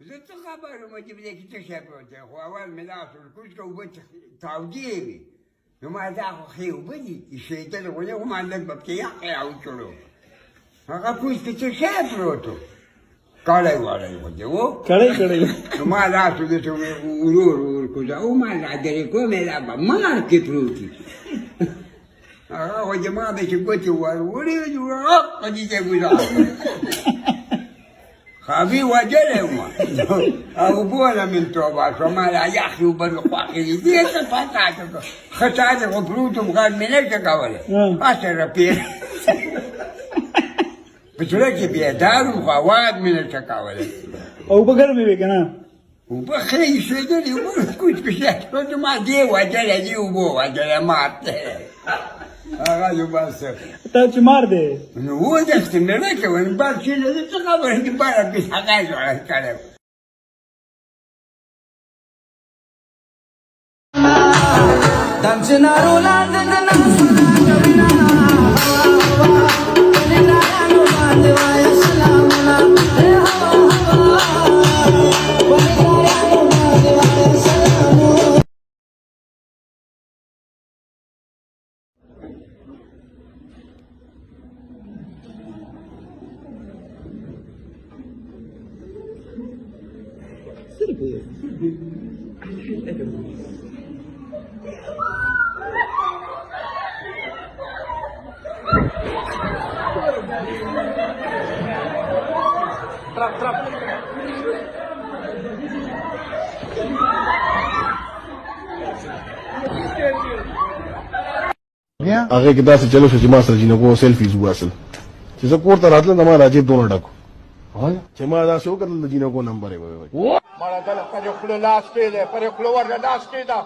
زه څه خبر وم چې بدې کې څه شی پروت دی، خو اول مې لاس ورکوز که اوبه تودې وي، نو ما دا خو ښې اوبه دي ایښېدلې، خو خو ما لږ به پکې یخ راوچړو. هغه پوست کې څه شی پروت و، کړی وړی خو دې و، نو ما لاس ورته ورور ورکوزه او ما رادرې کوم دا به مار کې پروت وي. هغه خو چې ما به چې ګوتې ور وړې په دې ځای ګوزار خابي وجلې وم او اوبه من توبه شوه، ما لا یخې اوبه مې خوښې دي، دې څه پته کړه ښه چا خو پروت وم، غږ مې نه شه کولی، هسې رپېږم په زړه کې بیدار وم، خو اواز مې نه شه کولی. اوبه ګرمې وې که نه؟ اوبه ښه ایښېدلې، اوبه کوچ پشې ما دې وجلې دې اوبه وجلې مات دی هغه جو بس ته چې مار دی نو ودښتې مې نه کوي بار چې نه څه خبره چې باره کې هغه جوړه کړې هغه کې داسې چلو شو چې ما سره جینکو سیلفیز واسل چې زه کور ته راتلم د ما راجیب دونه ډکو چې ما داسې وکتل د جینکو نمبر یې وویل مړه دله پر یو خوله لاس کېدی، پر یو خوله ورله لاس کېده